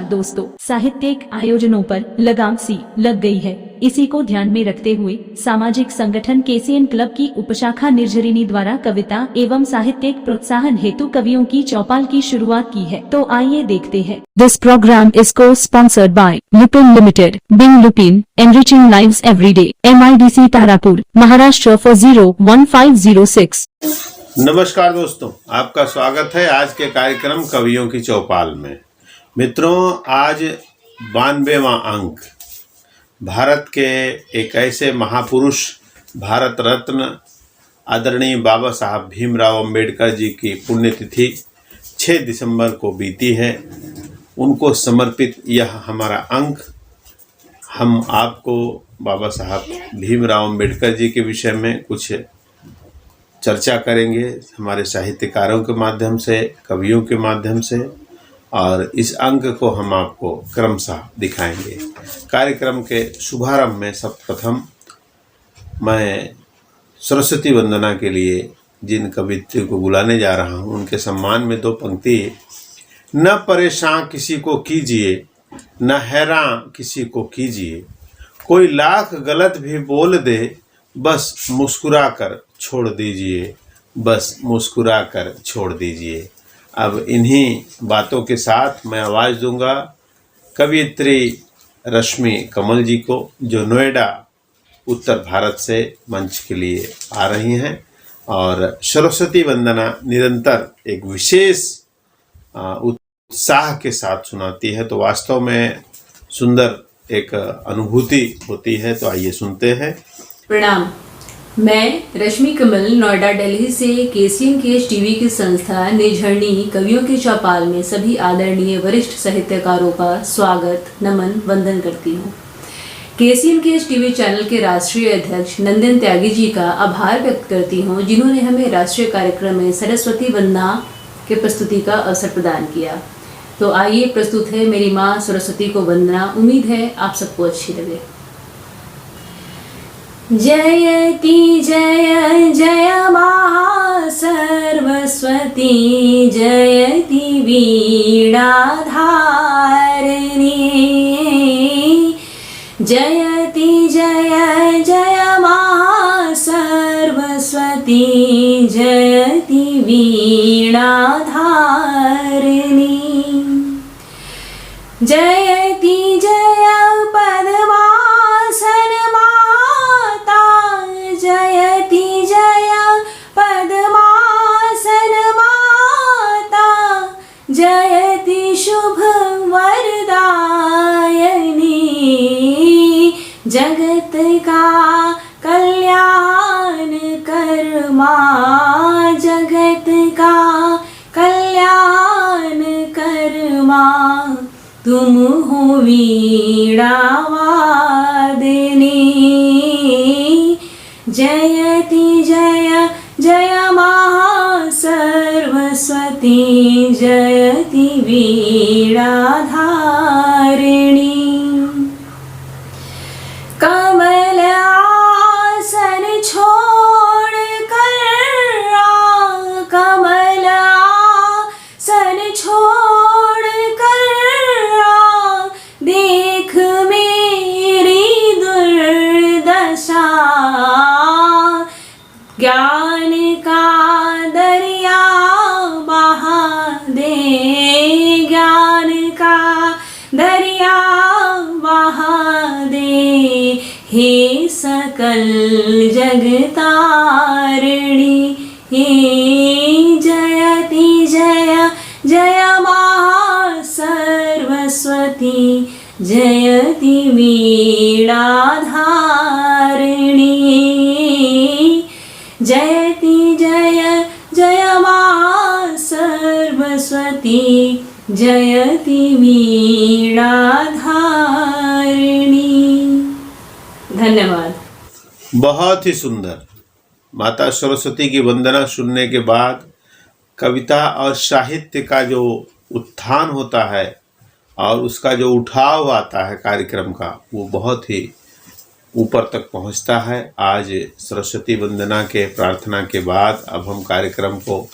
दोस्तों, साहित्यिक आयोजनों पर लगाम सी लग गई है। इसी को ध्यान में रखते हुए सामाजिक संगठन केसीएन क्लब की उपशाखा निर्झरिणी द्वारा कविता एवं साहित्यिक प्रोत्साहन हेतु कवियों की चौपाल की शुरुआत की है। तो आइए देखते हैं। This program is co-sponsored by Lupin limited, being Lupin, enriching lives every day, MIDC Tarapur, Maharashtra 4011506। नमस्कार दोस्तों, आपका स्वागत है आज के कार्यक्रम कवियों की चौपाल में। मित्रों, आज 92वां अंक भारत के एक ऐसे महापुरुष, भारत रत्न आदरणीय बाबा साहब भीमराव अंबेडकर जी की पुण्यतिथि 6 दिसंबर को बीती है। उनको समर्पित यह हमारा अंक हम आपको बाबा साहब भीमराव अंबेडकर जी के विषय में कुछ चर्चा करेंगे, हमारे साहित्यकारों के माध्यम से, कवियों के माध्यम से, और इस अंक को हम आपको क्रमशः दिखाएंगे। कार्यक्रम के शुभारंभ में सर्वप्रथम मैं सरस्वती वंदना के लिए जिन कवित्री को बुलाने जा रहा हूँ, उनके सम्मान में 2 पंक्ति। न परेशान किसी को कीजिए, न हैरान किसी को कीजिए, कोई लाख गलत भी बोल दे, बस मुस्कुरा कर छोड़ दीजिए, बस मुस्कुरा कर छोड़ दीजिए। अब इन्हीं बातों के साथ मैं आवाज़ दूंगा कवियत्री रश्मि कमल जी को, जो नोएडा उत्तर भारत से मंच के लिए आ रही हैं और सरस्वती वंदना निरंतर एक विशेष उत्साह के साथ सुनाती है। तो वास्तव में सुंदर एक अनुभूति होती है। तो आइए सुनते हैं। प्रणाम। मैं रश्मि कमल नोएडा दिल्ली से केसीएन टीवी की संस्था निर्झरिणी कवियों की चौपाल में सभी आदरणीय वरिष्ठ साहित्यकारों का स्वागत, नमन, वंदन करती हूँ। केसीएन टीवी चैनल के राष्ट्रीय अध्यक्ष नंदन त्यागी जी का आभार व्यक्त करती हूँ, जिन्होंने हमें राष्ट्रीय कार्यक्रम में सरस्वती वंदना के प्रस्तुति का अवसर प्रदान किया। तो आइए, प्रस्तुत है मेरी माँ सरस्वती को वंदना। उम्मीद है आप सबको अच्छी लगे। जयति जय जय महासरस्वती, जयति वीणाधारिणी, जयति जय जय महासरस्वती, जयति वीणाधारिणी, जयति जय पद्मासन माता, जयति जय पद्मासन माता, जयति शुभ वरदायिनी, जगत का कल्याण कर माँ, जगत का कल्याण कर माँ, तुम हो वीणावादिनी, जयति जय जय महासरस्वती, जयति वीणाधारिणी, कमल आसन छोड़ कर, कमल आसन छोड़ कर, देख मेरी दुर्दशा, ज्ञान का दरिया बहा दे, ज्ञान का दरिया बहा दे, हे सकल जगतारिणी, हे जयति जय जय महासरस्वती, जयति वीणाधारिणी, जयति जय जय महासरस्वती, जयति वीणाधारिणी। धन्यवाद। बहुत ही सुंदर। माता सरस्वती की वंदना सुनने के बाद कविता और साहित्य का जो उत्थान होता है और उसका जो उठाव आता है कार्यक्रम का, वो बहुत ही ऊपर तक पहुंचता है। आज सरस्वती वंदना के प्रार्थना के बाद अब हम कार्यक्रम को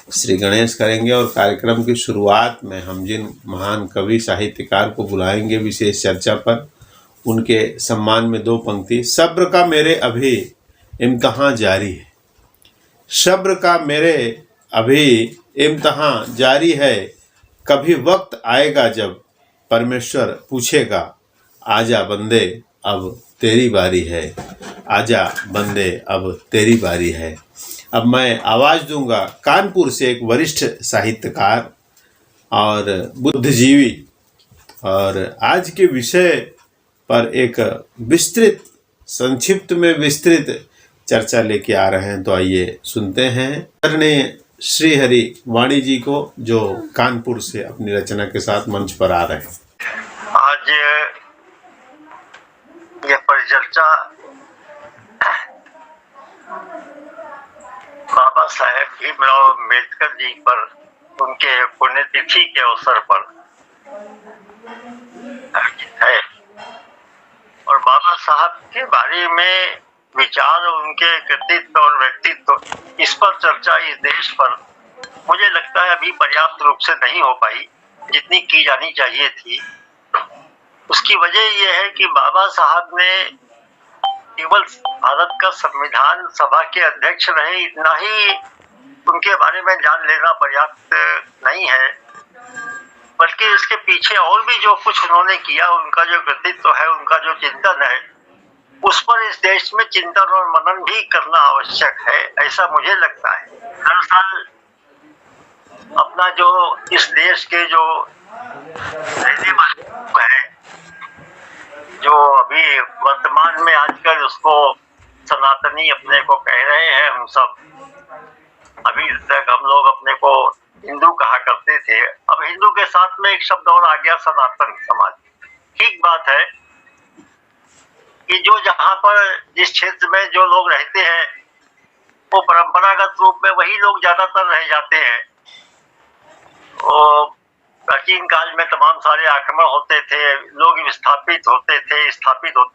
श्री गणेश करेंगे और कार्यक्रम की शुरुआत में हम जिन महान कवि साहित्यकार को बुलाएंगे विशेष चर्चा पर, उनके सम्मान में 2 पंक्ति। सब्र का मेरे अभी इम्तहान जारी है, सब्र का मेरे अभी इम्तहान जारी है, कभी वक्त आएगा जब परमेश्वर पूछेगा, आजा बंदे अब तेरी बारी है, आजा बंदे अब तेरी बारी है। अब मैं आवाज़ दूंगा कानपुर से एक वरिष्ठ साहित्यकार और बुद्धिजीवी, और आज के विषय पर एक विस्तृत, संक्षिप्त में विस्तृत चर्चा लेके आ रहे हैं। तो आइए सुनते हैं आदरणीय श्री हरि वाणी जी को, जो कानपुर से अपनी रचना के साथ मंच पर आ रहे हैं। आज यह परिचर्चा बाबा साहेब भीमराव अम्बेडकर जी पर, उनके पुण्यतिथि के अवसर पर है, और बाबा साहब के बारे में विचार, उनके कृतित्व और व्यक्तित्व, इस पर चर्चा इस देश पर मुझे लगता है अभी पर्याप्त रूप से नहीं हो पाई जितनी की जानी चाहिए थी। उसकी वजह यह है कि बाबा साहब ने केवल भारत का संविधान सभा के अध्यक्ष रहे, इतना ही उनके बारे में जान लेना पर्याप्त नहीं है, बल्कि इसके पीछे और भी जो कुछ उन्होंने किया, उनका जो कृतित्व है, उनका जो चिंतन है, उस पर इस देश में चिंतन और मनन भी करना आवश्यक है, ऐसा मुझे लगता है। दरअसल अपना जो इस देश के जो रहने वाले लोग हैं, जो अभी वर्तमान में आजकल उसको सनातनी अपने को कह रहे हैं, हम सब, अभी तक हम लोग अपने को हिंदू कहा करते थे, अब हिंदू के साथ में एक शब्द और आ गया, सनातन समाज। ठीक बात है कि जो जहाँ पर जिस क्षेत्र में जो लोग रहते हैं, वो परंपरागत रूप में वही लोग ज्यादातर रह जाते हैं। और प्राचीन काल में तमाम सारे आक्रमण होते थे, लोग स्थापित होते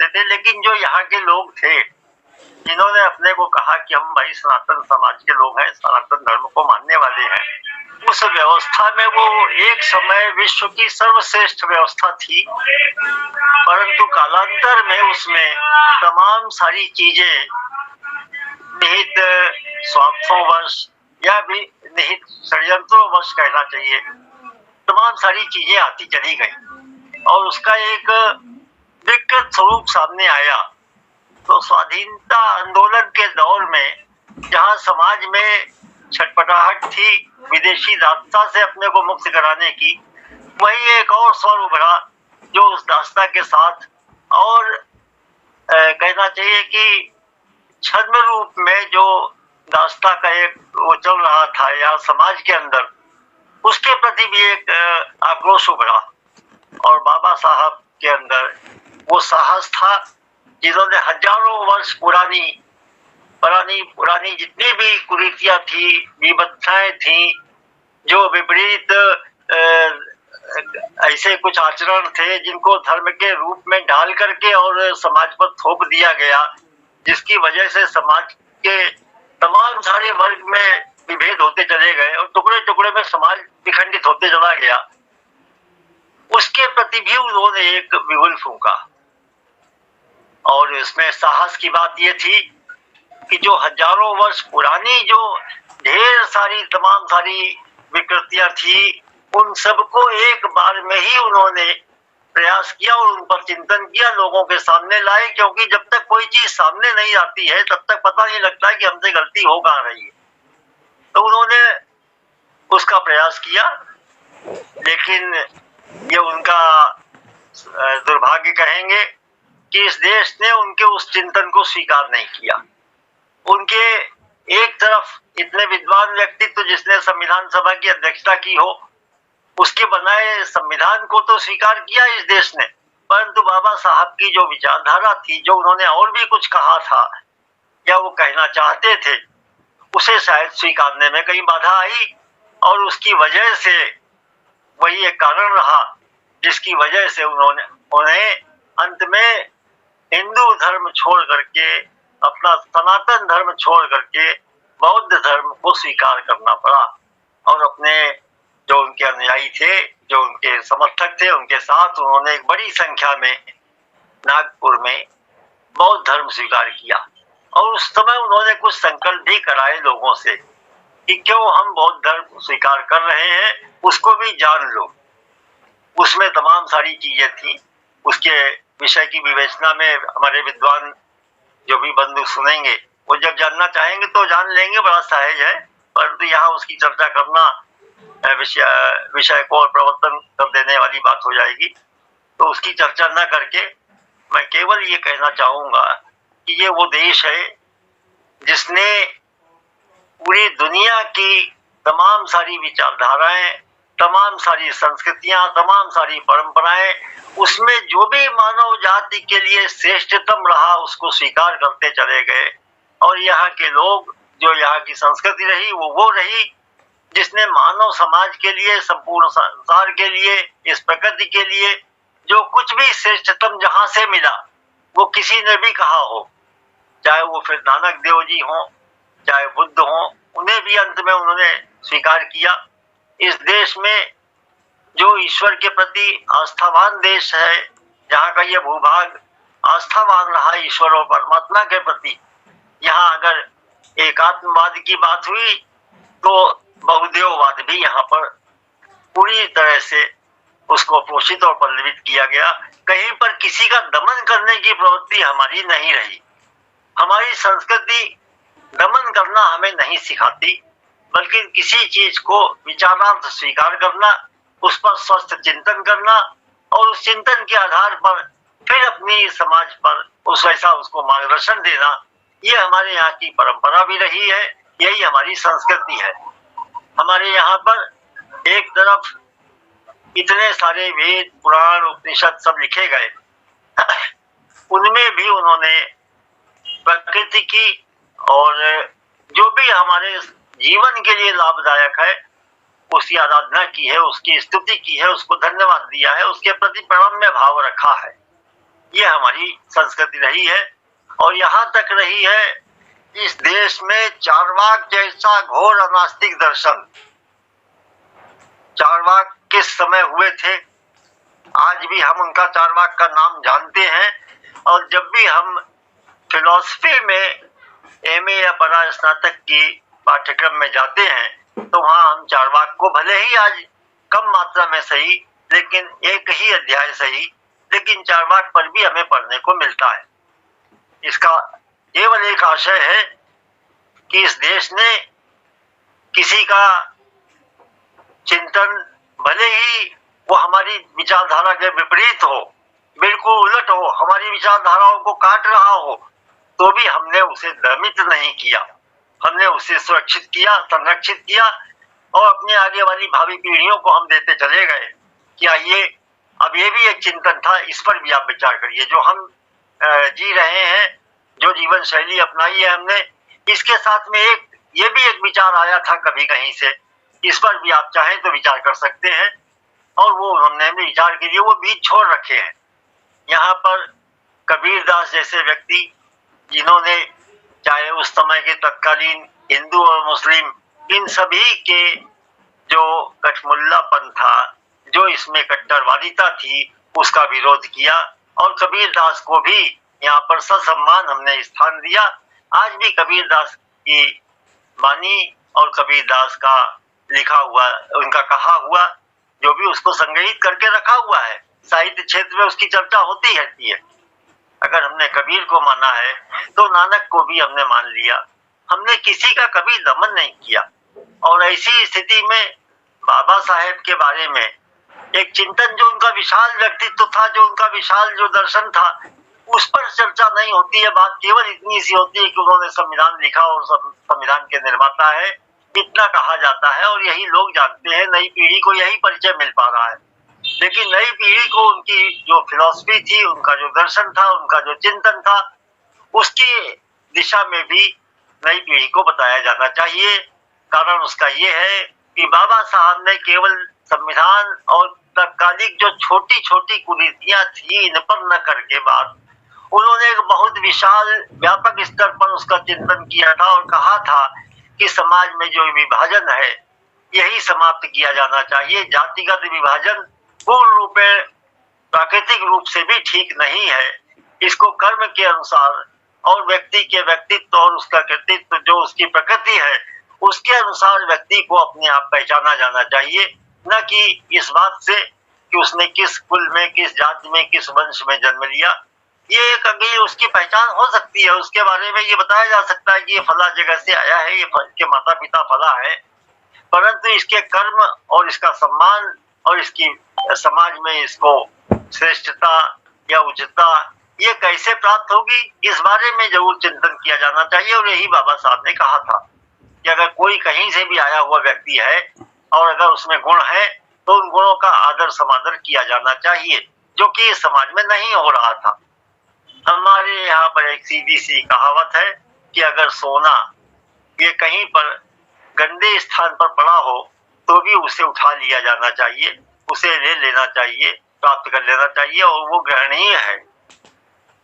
थे, लेकिन जो यहाँ के लोग थे जिन्होंने अपने को कहा कि हम भाई सनातन समाज के लोग हैं, सनातन धर्म को मानने वाले हैं, उस व्यवस्था में वो एक समय विश्व की सर्वश्रेष्ठ व्यवस्था थी, परंतु कालांतर में उसमें तमाम सारी चीजें निहित स्वार्थोंवश या भी निहित षड्यंत्रोंवश कहना चाहिए, तमाम सारी चीजें आती चली गई और उसका एक विकृत स्वरूप सामने आया। तो स्वाधीनता आंदोलन के दौर में जहां समाज में छटपटाहट थी विदेशी दासता से अपने को मुक्त कराने की, वही एक और स्वर उभरा जो उस दासता के साथ और कहना चाहिए कि छद्म रूप में जो दासता का एक वो चल रहा था या समाज के अंदर, उसके प्रति भी एक आक्रोश उभरा। और बाबा साहब के अंदर वो साहस था जिन्होंने हजारों वर्ष पुरानी जितनी भी कुरीतियां थी, विवक्षाएं थी, जो विपरीत ऐसे कुछ आचरण थे जिनको धर्म के रूप में ढाल करके और समाज पर थोप दिया गया, जिसकी वजह से समाज के तमाम सारे वर्ग में विभेद होते चले गए और टुकड़े टुकड़े में समाज विखंडित होते चला गया। उसके प्रति भी उन्होंने एक बिगुल फूंका और इसमें साहस की बात ये थी कि जो हजारों वर्ष पुरानी जो ढेर सारी तमाम सारी विकृतियां थी, उन सबको एक बार में ही उन्होंने प्रयास किया और उन पर चिंतन किया, लोगों के सामने लाए, क्योंकि जब तक कोई चीज सामने नहीं आती है तब तक पता नहीं लगता कि हमसे गलती हो कहाँ रही है। तो उन्होंने उसका प्रयास किया, लेकिन ये उनका दुर्भाग्य कहेंगे कि इस देश ने उनके उस चिंतन को स्वीकार नहीं किया। उनके एक तरफ इतने विद्वान व्यक्तित्व जिसने संविधान सभा की अध्यक्षता की हो, उसके बनाए संविधान को तो स्वीकार किया इस देश ने, परंतु बाबा साहब की जो विचारधारा थी, जो उन्होंने और भी कुछ कहा था या वो कहना चाहते थे, उसे शायद स्वीकारने में कई बाधा आई और उसकी वजह से वही एक कारण रहा जिसकी वजह से उन्हें अंत में हिंदू धर्म छोड़ करके, अपना सनातन धर्म छोड़ करके बौद्ध धर्म को स्वीकार करना पड़ा। और अपने जो उनके अनुयायी थे, जो उनके समर्थक थे, उनके साथ उन्होंने एक बड़ी संख्या में नागपुर में बौद्ध धर्म स्वीकार किया। और उस समय उन्होंने कुछ संकल्प भी कराए लोगों से कि क्यों हम बौद्ध धर्म स्वीकार कर रहे हैं, उसको भी जान लो। उसमें तमाम सारी चीजें थी। उसके विषय की विवेचना में हमारे विद्वान जो भी बंधु सुनेंगे वो जब जानना चाहेंगे तो जान लेंगे, बड़ा सहज है। परंतु यहाँ उसकी चर्चा करना विषय को और प्रवर्तन कर देने वाली बात हो जाएगी, तो उसकी चर्चा न करके मैं केवल ये कहना चाहूंगा कि ये वो देश है जिसने पूरी दुनिया की तमाम सारी विचारधाराएं, तमाम सारी संस्कृतियां, तमाम सारी परंपराएं, उसमें जो भी मानव जाति के लिए श्रेष्ठतम रहा उसको स्वीकार करते चले गए। और यहाँ के लोग, जो यहाँ की संस्कृति रही वो रही जिसने मानव समाज के लिए, संपूर्ण संसार के लिए, इस प्रकृति के लिए जो कुछ भी श्रेष्ठतम जहां से मिला वो किसी ने भी कहा हो, चाहे वो फिर नानक देव जी हों, चाहे बुद्ध हों, उन्हें भी अंत में उन्होंने स्वीकार किया। इस देश में जो ईश्वर के प्रति आस्थावान देश है, जहाँ का ये भूभाग आस्थावान रहा ईश्वर और परमात्मा के प्रति, यहाँ अगर एकात्मवाद की बात हुई तो बहुदेववाद भी यहाँ पर पूरी तरह से उसको पोषित और पल्लवित किया गया। कहीं पर किसी का दमन करने की प्रवृत्ति हमारी नहीं रही। हमारी संस्कृति दमन करना हमें नहीं सिखाती, बल्कि किसी चीज को विचारार्थ स्वीकार करना, उस पर स्वस्थ चिंतन करना और उस चिंतन के आधार पर फिर अपनी समाज पर उस वैसा उसको मार्गदर्शन देना, ये हमारे यहाँ की परंपरा भी रही है, यही हमारी संस्कृति है। हमारे यहाँ पर एक तरफ इतने सारे वेद, पुराण, उपनिषद सब लिखे गए, उनमें भी उन्होंने प्रकृति की और जो भी हमारे जीवन के लिए लाभदायक है उसकी आराधना की है, उसकी स्तुति की है, उसको धन्यवाद दिया है, उसके प्रति प्रणम्य भाव रखा है। ये हमारी संस्कृति रही है और यहाँ तक रही है इस देश में चार्वाक जैसा घोर अनास्तिक दर्शन। चार्वाक किस समय हुए थे, आज भी हम उनका चार्वाक का नाम जानते हैं। और जब भी हम फिलॉसफी में एमए या परा स्नातक की पाठ्यक्रम में जाते हैं तो वहाँ हम चार्वाक को भले ही आज कम मात्रा में सही, लेकिन एक ही अध्याय सही, लेकिन चार्वाक पर भी हमें पढ़ने को मिलता है। इसका केवल एक आशय है कि इस देश ने किसी का चिंतन भले ही वो हमारी विचारधारा के विपरीत हो, बिल्कुल उलट हो, हमारी विचारधाराओं को काट रहा हो, तो भी हमने उसे दमित नहीं किया, हमने उसे सुरक्षित किया, संरक्षित किया और अपने आगे वाली भावी पीढ़ियों को हम देते चले गए कि आइए अब ये भी एक चिंतन था, इस पर भी आप विचार करिए। जो हम जी रहे हैं, जो जीवन शैली अपनाई है हमने, इसके साथ में ये भी एक विचार आया था कभी कहीं से, इस पर भी आप चाहें तो विचार कर सकते हैं। और वो हमने विचार के लिए वो बीज छोड़ रखे हैं। यहाँ पर कबीरदास जैसे व्यक्ति, जिन्होंने चाहे उस समय के तत्कालीन हिंदू और मुस्लिम इन सभी के जो कठमुल्लापन था, जो इसमें कट्टरवादिता थी, उसका विरोध किया और कबीरदास को भी यहाँ पर ससम्मान हमने स्थान दिया। आज भी कबीरदास की वाणी और कबीरदास का लिखा हुआ, उनका कहा हुआ, जो भी उसको संग्रहित करके रखा हुआ है, साहित्य क्षेत्र में उसकी चर्चा होती रहती है। अगर हमने कबीर को माना है तो नानक को भी हमने मान लिया। हमने किसी का कभी दमन नहीं किया। और ऐसी स्थिति में बाबा साहेब के बारे में एक चिंतन, जो उनका विशाल व्यक्तित्व था, जो उनका विशाल जो दर्शन था, उस पर चर्चा नहीं होती है। बात केवल इतनी सी होती है कि उन्होंने संविधान लिखा और संविधान के निर्माता है, इतना कहा जाता है और यही लोग जानते हैं। नई पीढ़ी को यही परिचय मिल पा रहा है, लेकिन नई पीढ़ी को उनकी जो फिलॉसफी थी, उनका जो दर्शन था, उनका जो चिंतन था, उसकी दिशा में भी नई पीढ़ी को बताया जाना चाहिए। कारण उसका ये है कि बाबा साहब ने केवल संविधान और तत्कालिक जो छोटी छोटी कुरीतियां थी, इन पर न करके बाद उन्होंने एक बहुत विशाल व्यापक स्तर पर उसका चिंतन किया था और कहा था कि समाज में जो विभाजन है यही समाप्त किया जाना चाहिए। जातिगत विभाजन पूर्ण रूप में प्राकृतिक रूप से भी ठीक नहीं है। इसको कर्म के अनुसार और व्यक्ति के व्यक्तित्व और उसका कृतित्व जो उसकी प्रकृति है उसके अनुसार व्यक्ति को अपने आप पहचाना जाना चाहिए, न कि इस बात से कि उसने किस कुल में, किस जाति में, किस वंश में जन्म लिया। ये कभी उसकी पहचान हो सकती है, उसके बारे में ये बताया जा सकता है कि ये फला जगह से आया है, ये इसके माता पिता फला है, परंतु इसके कर्म और इसका सम्मान और इसकी समाज में इसको श्रेष्ठता या उच्चता ये कैसे प्राप्त होगी, इस बारे में जरूर चिंतन किया जाना चाहिए। और यही बाबा साहब ने कहा था कि अगर कोई कहीं से भी आया हुआ व्यक्ति है और अगर उसमें गुण है तो उन गुणों का आदर समादर किया जाना चाहिए, जो कि इस समाज में नहीं हो रहा था। हमारे यहाँ पर एक सीधी सी कहावत है कि अगर सोना ये कहीं पर गंदे स्थान पर पड़ा हो तो भी उसे उठा लिया जाना चाहिए, उसे ले लेना चाहिए, प्राप्त कर लेना चाहिए और वो ग्रहणीय है।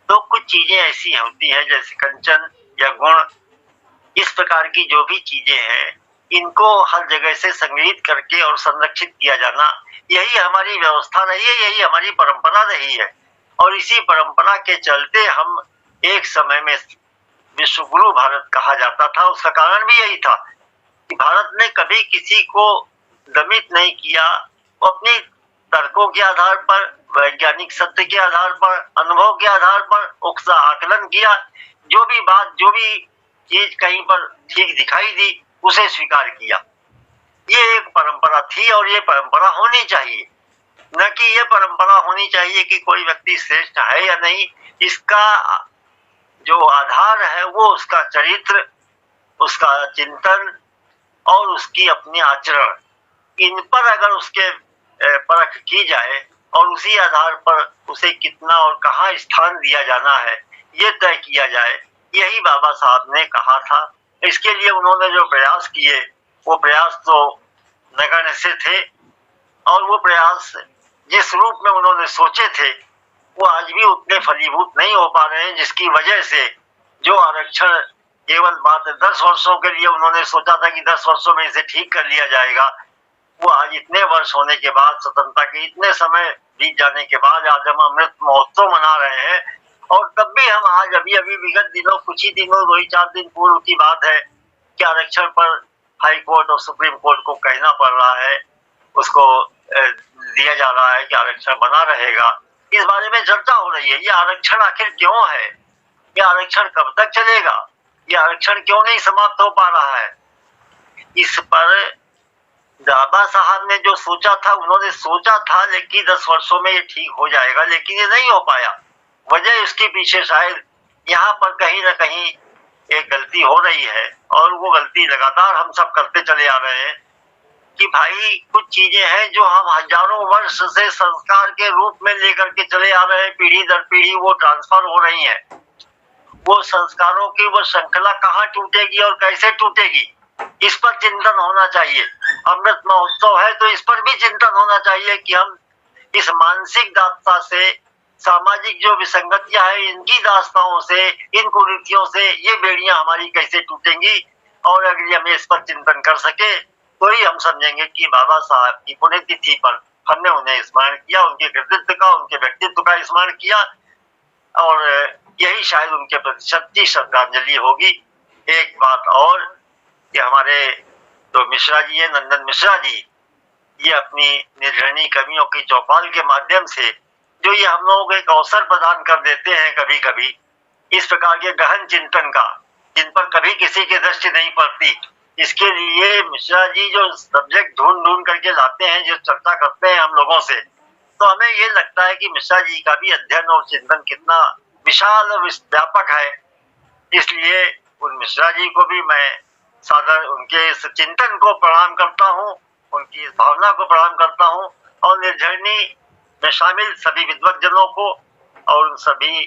तो कुछ चीजें ऐसी होती हैं जैसे कंचन या गुण, इस प्रकार की जो भी चीजें हैं इनको हर जगह से संग्रहित करके और संरक्षित किया जाना, यही हमारी व्यवस्था रही है, यही हमारी परंपरा रही है। और इसी परंपरा के चलते हम एक समय में विश्वगुरु भारत कहा जाता था। उसका कारण भी यही था कि भारत ने कभी किसी को दमित नहीं किया, वो अपने तर्कों के आधार पर, वैज्ञानिक सत्य के आधार पर, अनुभव के आधार पर उसका आकलन किया। जो भी बात, जो भी चीज कहीं पर ठीक दिखाई दी उसे स्वीकार किया। ये एक परंपरा थी और ये परंपरा होनी चाहिए, न कि ये परंपरा होनी चाहिए कि कोई व्यक्ति श्रेष्ठ है या नहीं। इसका जो आधार है वो उसका चरित्र, उसका चिंतन और उसकी अपनी आचरण, इन पर अगर उसके परख की जाए और उसी आधार पर उसे कितना और कहाँ स्थान दिया जाना है ये तय किया जाए, यही बाबा साहब ने कहा था। इसके लिए उन्होंने जो प्रयास किए वो प्रयास तो नगण्य से थे और वो प्रयास जिस रूप में उन्होंने सोचे थे वो आज भी उतने फलीभूत नहीं हो पा रहे हैं, जिसकी वजह से जो आरक्षण केवल मात्र 10 वर्षों के लिए उन्होंने सोचा था कि 10 वर्षों में इसे ठीक कर लिया जाएगा, वो आज इतने वर्ष होने के बाद, स्वतंत्रता के इतने समय बीत जाने के बाद आज हम अमृत महोत्सव मना रहे हैं। और तब भी हम आज अभी विगत दिनों, कुछ ही दिनों, 2-4 दिन पूर्व की बात है कि आरक्षण पर हाई कोर्ट और सुप्रीम कोर्ट को कहना पड़ रहा है, उसको दिया जा रहा है कि आरक्षण बना रहेगा। इस बारे में चर्चा हो रही है। ये आरक्षण आखिर क्यों है, ये आरक्षण कब तक चलेगा, ये आरक्षण क्यों नहीं समाप्त हो पा रहा है। इस पर बाबा साहब ने जो सोचा था, उन्होंने सोचा था लेकिन 10 वर्षों में ये ठीक हो जाएगा, लेकिन ये नहीं हो पाया। वजह इसके पीछे शायद यहाँ पर कहीं ना कहीं एक गलती हो रही है और वो गलती लगातार हम सब करते चले आ रहे हैं कि भाई कुछ चीजें हैं जो हम हजारों वर्ष से संस्कार के रूप में लेकर के चले आ रहे हैं, पीढ़ी दर पीढ़ी वो ट्रांसफर हो रही है। वो संस्कारों की वो श्रृंखला कहाँ टूटेगी और कैसे टूटेगी, इस पर चिंतन होना चाहिए। अमृत महोत्सव है तो इस पर भी चिंतन होना चाहिए कि हम इस मानसिक दास्ता से, सामाजिक जो विसंगतियां हैं, इनकी दास्ताओं से, इन कुरीतियों से ये बेड़ियां हमारी कैसे टूटेंगी। और अगर हम इस पर चिंतन कर सके तो ही हम समझेंगे कि बाबा साहब की पुण्यतिथि पर हमने उन्हें स्मरण किया, उनके कृतित्व का, उनके व्यक्तित्व का स्मरण किया और यही शायद उनके प्रति सच्ची श्रद्धांजलि होगी। एक बात और कि हमारे तो मिश्रा जी है, नंदन मिश्रा जी, ये अपनी निर्जरणी कवियों की चौपाल के माध्यम से जो ये हम लोग एक अवसर प्रदान कर देते हैं कभी कभी इस प्रकार के गहन चिंतन का, जिन पर कभी किसी की दृष्टि नहीं पड़ती, इसके लिए मिश्रा जी जो सब्जेक्ट ढूंढ ढूंढ करके लाते हैं, जो चर्चा करते हैं हम लोगों से, तो हमें ये लगता है कि मिश्रा जी का भी अध्ययन और चिंतन कितना विशाल और व्यापक है। इसलिए उन मिश्रा जी को भी मैं सादर उनके इस चिंतन को प्रणाम करता हूँ, उनकी इस भावना को प्रणाम करता हूँ और निर्जरणी में शामिल सभी विद्वज्जनों को और उन सभी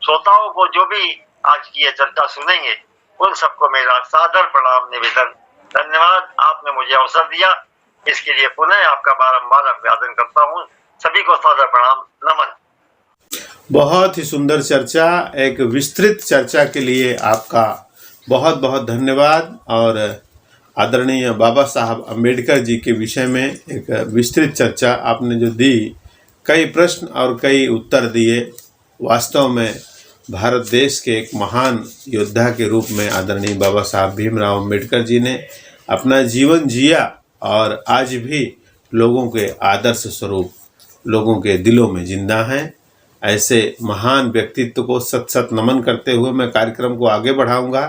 श्रोताओं को जो भी आज की ये चर्चा सुनेंगे उन सबको मेरा सादर प्रणाम निवेदन। धन्यवाद, आपने मुझे अवसर दिया, इसके लिए पुनः आपका बारंबार अभिवादन करता हूँ। सभी को सादर प्रणाम, नमन। बहुत ही सुंदर चर्चा, एक विस्तृत चर्चा के लिए आपका बहुत बहुत धन्यवाद। और आदरणीय बाबा साहब अम्बेडकर जी के विषय में एक विस्तृत चर्चा आपने जो दी, कई प्रश्न और कई उत्तर दिए। वास्तव में भारत देश के एक महान योद्धा के रूप में आदरणीय बाबा साहब भीमराव अम्बेडकर जी ने अपना जीवन जिया और आज भी लोगों के आदर्श स्वरूप लोगों के दिलों में जिंदा हैं। ऐसे महान व्यक्तित्व को सत सत नमन करते हुए मैं कार्यक्रम को आगे बढ़ाऊंगा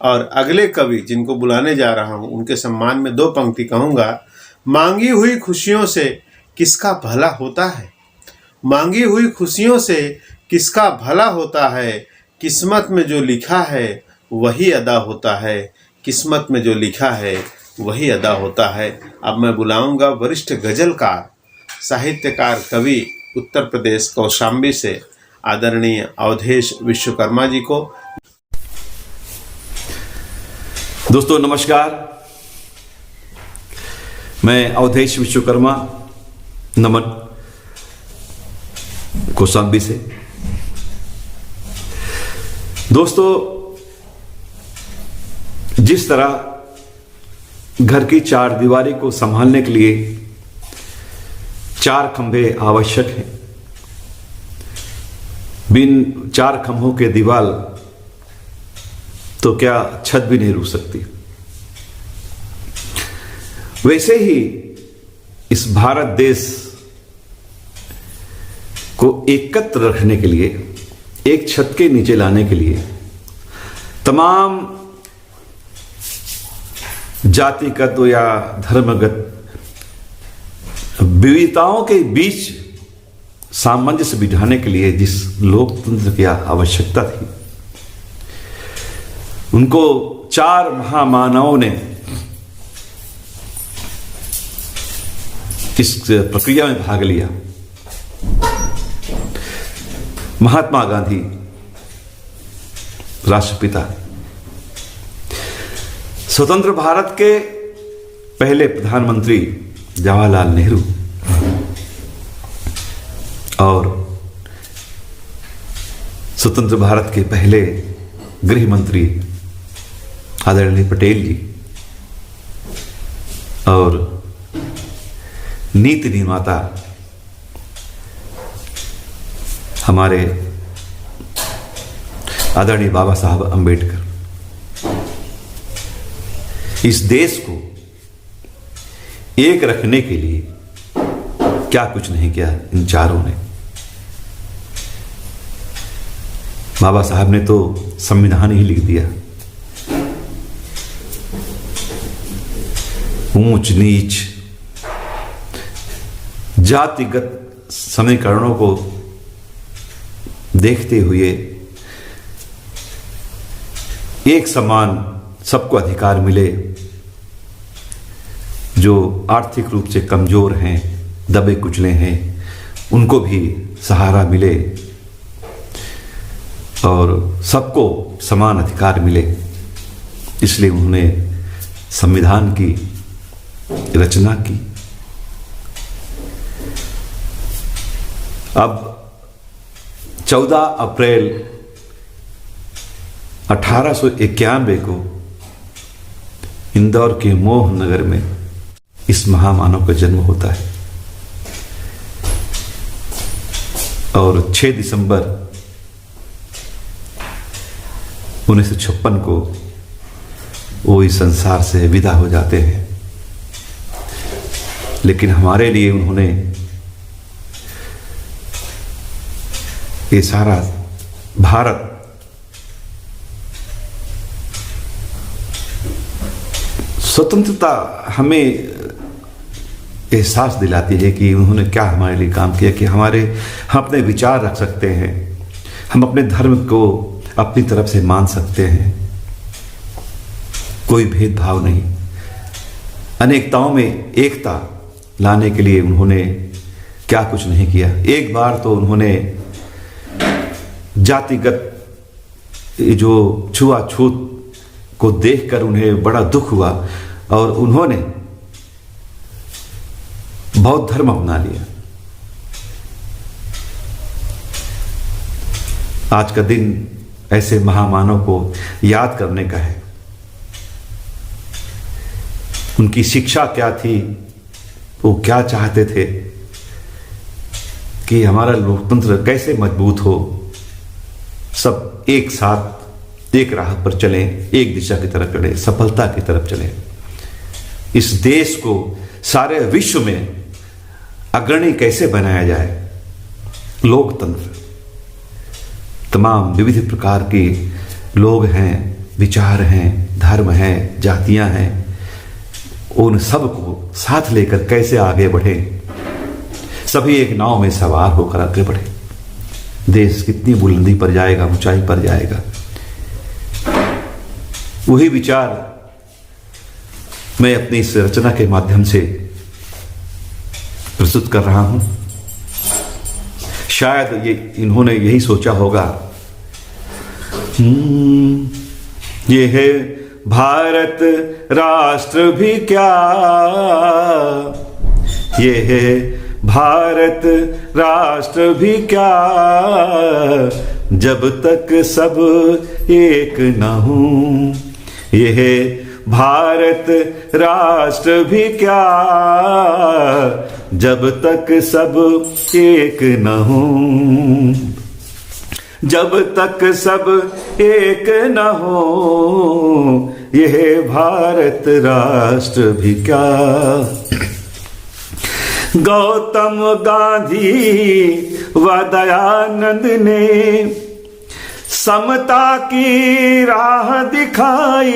और अगले कवि जिनको बुलाने जा रहा हूं उनके सम्मान में 2 पंक्ति कहूंगा। मांगी हुई खुशियों से किसका भला होता है, मांगी हुई खुशियों से किसका भला होता है, किस्मत में जो लिखा है वही अदा होता है, किस्मत में जो लिखा है वही अदा होता है। अब मैं बुलाऊंगा वरिष्ठ गजलकार, साहित्यकार, कवि उत्तर प्रदेश कौशाम्बी से आदरणीय अवधेश विश्वकर्मा जी को। दोस्तों नमस्कार, मैं अवधेश विश्वकर्मा नमन कौशाम्बी से। दोस्तों, जिस तरह घर की चारदीवारी को संभालने के लिए 4 खंभे आवश्यक हैं, बिन 4 खंभों के दीवार तो क्या छत भी नहीं रुक सकती, वैसे ही इस भारत देश को एकत्र रखने के लिए, एक छत के नीचे लाने के लिए तमाम जातिगत या धर्मगत विविधताओं के बीच सामंजस्य बिठाने के लिए जिस लोकतंत्र की आवश्यकता थी, उनको 4 महामानवों ने इस प्रक्रिया में भाग लिया। महात्मा गांधी राष्ट्रपिता, स्वतंत्र भारत के पहले प्रधानमंत्री जवाहरलाल नेहरू और स्वतंत्र भारत के पहले गृह मंत्री आदरणीय पटेल जी और नीति निर्माता हमारे आदरणीय बाबा साहब अम्बेडकर, इस देश को एक रखने के लिए क्या कुछ नहीं किया इन चारों ने। बाबा साहब ने तो संविधान ही लिख दिया। ऊंच नीच जातिगत समीकरणों को देखते हुए एक समान सबको अधिकार मिले, जो आर्थिक रूप से कमजोर हैं, दबे कुचले हैं, उनको भी सहारा मिले और सबको समान अधिकार मिले। इसलिए उन्होंने संविधान की रचना की। अब 14 अप्रैल 1891 को इंदौर के मोह नगर में इस महामानव का जन्म होता है और 6 दिसंबर 1956 को वो इस संसार से विदा हो जाते हैं। लेकिन हमारे लिए उन्होंने ये सारा भारत स्वतंत्रता हमें एहसास दिलाती है कि उन्होंने क्या हमारे लिए काम किया कि हम अपने विचार रख सकते हैं, हम अपने धर्म को अपनी तरफ से मान सकते हैं, कोई भेदभाव नहीं। अनेकताओं में एकता लाने के लिए उन्होंने क्या कुछ नहीं किया। एक बार तो उन्होंने जातिगत जो छुआछूत को देखकर उन्हें बड़ा दुख हुआ और उन्होंने बौद्ध धर्म अपना लिया। आज का दिन ऐसे महामानव को याद करने का है। उनकी शिक्षा क्या थी, वो क्या चाहते थे कि हमारा लोकतंत्र कैसे मजबूत हो, सब एक साथ एक राह पर चलें, एक दिशा की तरफ चलें, सफलता की तरफ चलें। इस देश को सारे विश्व में अग्रणी कैसे बनाया जाए। लोकतंत्र, तमाम विविध प्रकार के लोग हैं, विचार हैं, धर्म हैं, जातियां हैं, उन सबको साथ लेकर कैसे आगे बढ़े, सभी एक नाव में सवार होकर आगे बढ़े। देश कितनी बुलंदी पर जाएगा, ऊंचाई पर जाएगा। वही विचार मैं अपनी इस रचना के माध्यम से प्रस्तुत कर रहा हूं। शायद ये इन्होंने यही सोचा होगा, ये है भारत राष्ट्र भी क्या, ये है भारत राष्ट्र भी क्या, जब तक सब एक न हो। ये है भारत राष्ट्र भी क्या, जब तक सब एक न हो। जब तक सब एक न हो, यह भारत राष्ट्र भी क्या। गौतम गांधी व दयानंद ने समता की राह दिखाई।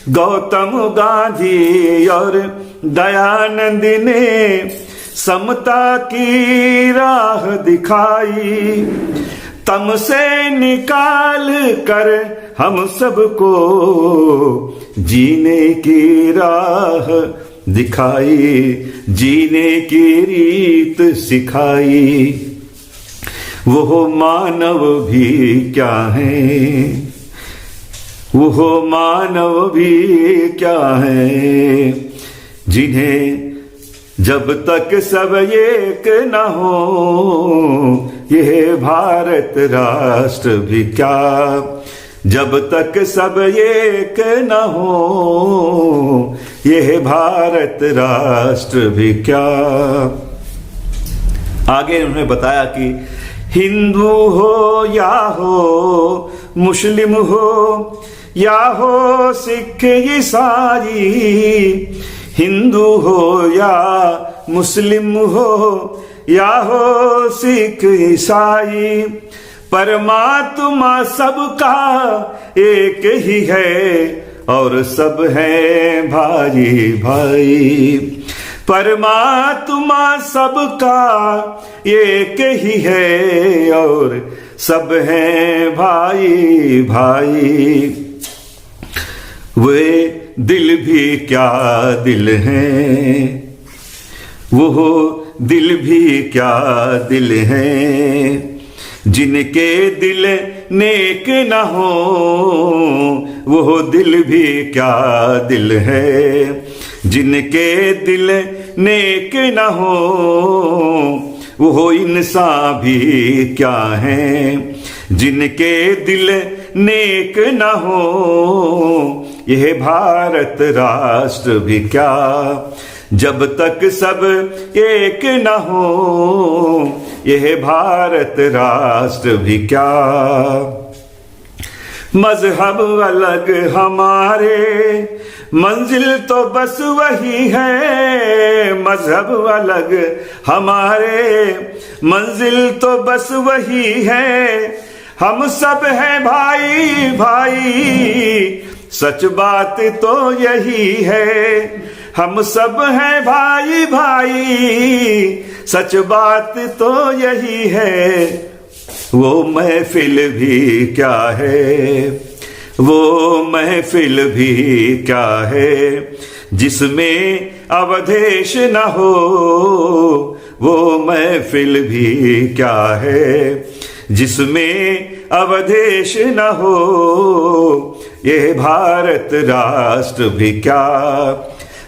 गौतम गांधी और दयानंद ने समता की राह दिखाई। तम से निकाल कर हम सबको जीने की राह दिखाई, जीने की रीत सिखाई। वो मानव भी क्या है, वो मानव भी क्या है, जिन्हें जब तक सब एक न हो, यह भारत राष्ट्र भी क्या। जब तक सब एक न हो, यह भारत राष्ट्र भी क्या। आगे उन्होंने बताया कि हिंदू हो या हो, मुस्लिम हो या हो सिख ईसाई, हिंदू हो या मुस्लिम हो या हो सिख ईसाई, परमात्मा सबका एक ही है और सब है भाई भाई। परमात्मा सबका एक ही है और सब है भाई भाई। वे दिल भी क्या दिल हैं, वो दिल भी क्या दिल हैं, जिनके दिल नेक न हो, वो दिल भी क्या दिल है। जिनके दिल नेक न हो, वो इंसान भी क्या है। जिनके दिल नेक न हो, यह भारत राष्ट्र भी क्या। जब तक सब एक न हो, यह भारत राष्ट्र भी क्या। मजहब अलग हमारे, मंजिल तो बस वही है। मजहब अलग हमारे, मंजिल तो बस वही है। हम सब हैं भाई भाई, सच बात तो यही है। हम सब हैं भाई भाई, सच बात तो यही है। वो महफिल भी क्या है, वो महफिल भी क्या है, जिसमें अवधेश न हो। वो महफिल भी क्या है, जिसमें अवधेश न हो। यह भारत राष्ट्र भी क्या।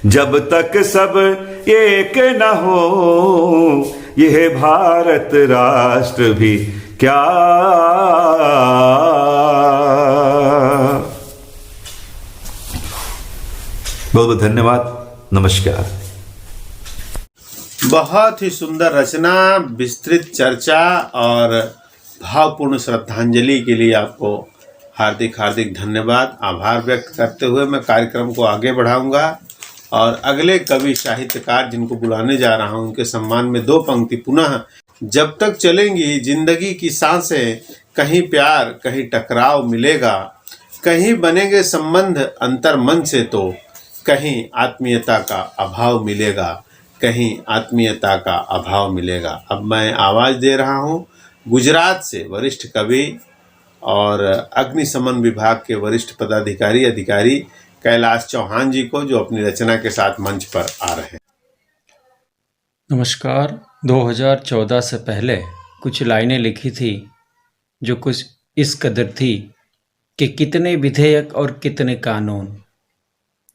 जब तक सब एक न हो, यह भारत राष्ट्र भी क्या। बहुत बहुत धन्यवाद। नमस्कार। बहुत ही सुंदर रचना, विस्तृत चर्चा और भावपूर्ण श्रद्धांजलि के लिए आपको हार्दिक हार्दिक धन्यवाद, आभार व्यक्त करते हुए मैं कार्यक्रम को आगे बढ़ाऊंगा और अगले कवि साहित्यकार जिनको बुलाने जा रहा हूं उनके सम्मान में 2 पंक्ति पुनः। जब तक चलेंगी जिंदगी की सांसें, कहीं प्यार कहीं टकराव मिलेगा, कहीं बनेंगे संबंध अंतर मन से तो कहीं आत्मीयता का अभाव मिलेगा, कहीं आत्मीयता का अभाव मिलेगा। अब मैं आवाज़ दे रहा हूँ गुजरात से वरिष्ठ कवि और अग्निशमन विभाग के वरिष्ठ पदाधिकारी अधिकारी कैलाश चौहान जी को, जो अपनी रचना के साथ मंच पर आ रहे हैं। नमस्कार। 2014 से पहले कुछ लाइनें लिखी थी जो कुछ इस कदर थी कि कितने विधेयक और कितने कानून,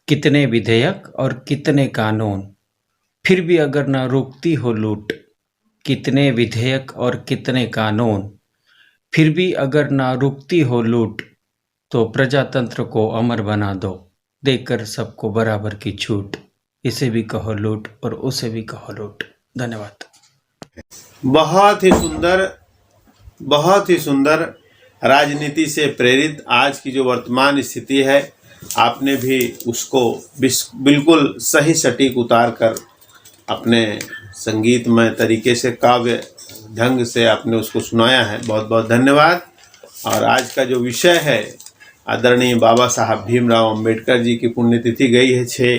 कितने विधेयक और कितने कानून, फिर भी अगर ना रुकती हो लूट, कितने विधेयक और कितने कानून, फिर भी अगर ना रुकती हो लूट, तो प्रजातंत्र को अमर बना दो, देकर सबको बराबर की छूट, इसे भी कहो लूट और उसे भी कहो लूट। धन्यवाद। बहुत ही सुंदर, बहुत ही सुंदर। राजनीति से प्रेरित आज की जो वर्तमान स्थिति है, आपने भी उसको बिल्कुल सही सटीक उतार कर अपने संगीतमय तरीके से, काव्य ढंग से आपने उसको सुनाया है। बहुत बहुत धन्यवाद। और आज का जो विषय है, आदरणीय बाबा साहब भीमराव अंबेडकर जी की पुण्यतिथि गई है 6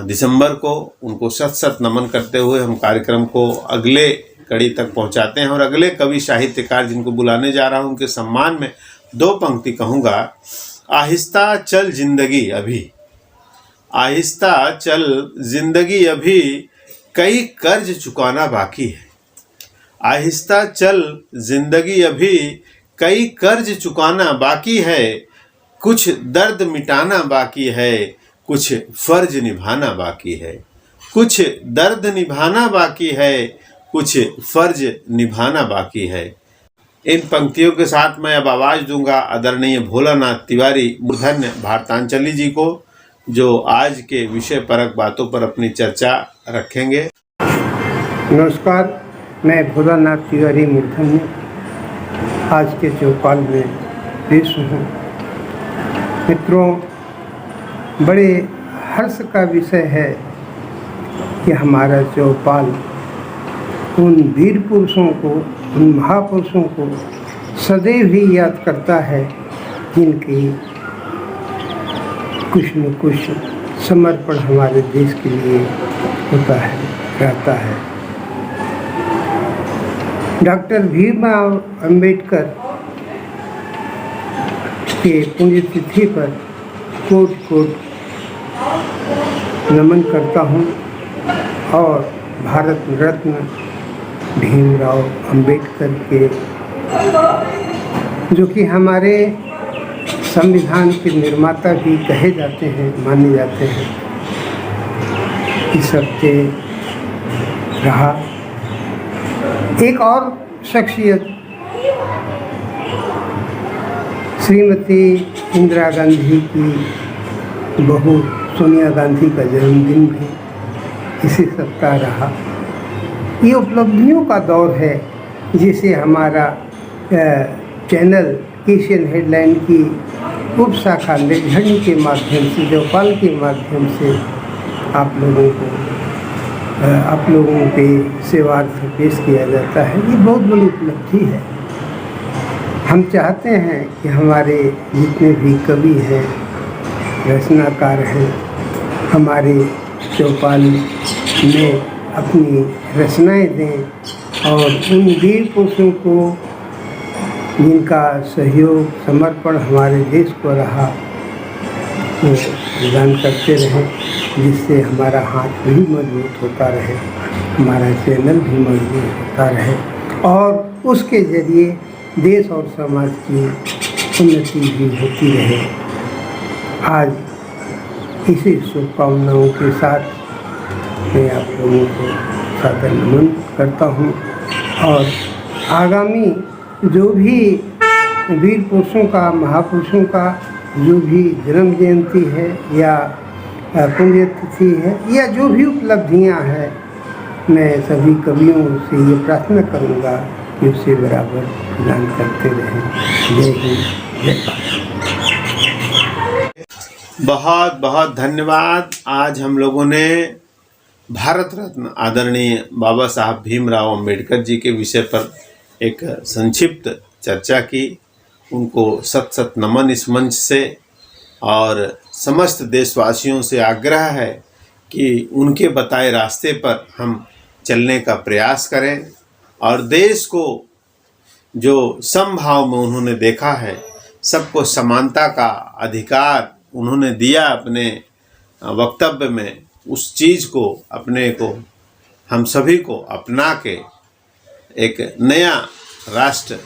दिसंबर को। उनको शत शत नमन करते हुए हम कार्यक्रम को अगले कड़ी तक पहुंचाते हैं और अगले कवि साहित्यकार जिनको बुलाने जा रहा हूं उनके सम्मान में 2 पंक्ति कहूँगा। आहिस्ता चल जिंदगी अभी, आहिस्ता चल जिंदगी अभी, कई कर्ज चुकाना बाकी है। आहिस्ता चल जिंदगी अभी, कई कर्ज चुकाना बाकी है, कुछ दर्द मिटाना बाकी है, कुछ फर्ज निभाना बाकी है, कुछ दर्द निभाना बाकी है, कुछ फर्ज निभाना बाकी है। इन पंक्तियों के साथ मैं अब आवाज़ दूंगा आदरणीय भोलानाथ तिवारी मूर्धन्य भारतांचली जी को, जो आज के विषय परक बातों पर अपनी चर्चा रखेंगे। नमस्कार, मैं भोलानाथ तिवारी मूर्धन्य आज के चौपाल में पेश हूँ। मित्रों, बड़े हर्ष का विषय है कि हमारा चौपाल उन वीर पुरुषों को, उन महापुरुषों को सदैव ही याद करता है जिनकी कुछ न कुछ समर्पण हमारे देश के लिए होता है, रहता है। डॉक्टर भीमराव अंबेडकर के पुण्यतिथि पर कोट कोट नमन करता हूँ और भारत रत्न भीमराव अंबेडकर के, जो कि हमारे संविधान के निर्माता भी कहे जाते हैं, माने जाते हैं, इस हफ्ते रहा। एक और शख्सियत श्रीमती इंदिरा गांधी की बहू सोनिया गांधी का जन्मदिन भी इसी सप्ताह रहा। ये उपलब्धियों का दौर है, जिसे हमारा चैनल केशियन हेडलाइन की उप शाखा निर्झरनी के माध्यम से, चौपाल के माध्यम से आप लोगों के सेवार्थ पेश किया जाता है। ये बहुत बड़ी उपलब्धि है। हम चाहते हैं कि हमारे जितने भी कवि हैं, रचनाकार हैं, हमारे चौपाल में अपनी रचनाएं दें और उन वीर पुरुषों को जिनका सहयोग, समर्पण हमारे देश को रहा, वो प्रदान करते रहें, जिससे हमारा हाथ भी मजबूत होता रहे, हमारा चैनल भी मजबूत होता रहे और उसके ज़रिए देश और समाज की उन्नति भी होती रहे। आज इसी शुभकामनाओं के साथ मैं आप लोगों को सादर नमन करता हूँ और आगामी जो भी वीर पुरुषों का, महापुरुषों का जो भी जन्म जयंती है या पुण्यतिथि है या जो भी उपलब्धियां हैं, मैं सभी कवियों से ये प्रार्थना करूंगा कि उससे बराबर प्रदान करते रहें। जय हिंद, जय भारत। बहुत बहुत धन्यवाद। आज हम लोगों ने भारत रत्न आदरणीय बाबा साहब भीमराव अंबेडकर जी के विषय पर एक संक्षिप्त चर्चा की। उनको सत सत नमन इस मंच से, और समस्त देशवासियों से आग्रह है कि उनके बताए रास्ते पर हम चलने का प्रयास करें, और देश को जो समभाव में उन्होंने देखा है, सबको समानता का अधिकार उन्होंने दिया अपने वक्तव्य में, उस चीज़ को अपने को हम सभी को अपना के एक नया राष्ट्र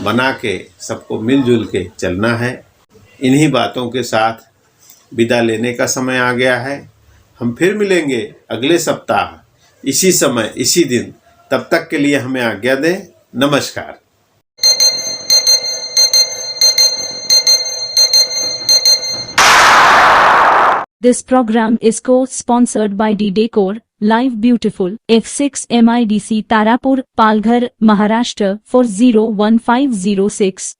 बना के सबको मिलजुल के चलना है। इन्हीं बातों के साथ विदा लेने का समय आ गया है। हम फिर मिलेंगे अगले सप्ताह इसी समय इसी दिन। तब तक के लिए हमें आज्ञा दें। नमस्कार। This program is co-sponsored by D-Decor, Live Beautiful, F6 MIDC Tarapur, Palghar, Maharashtra 401506.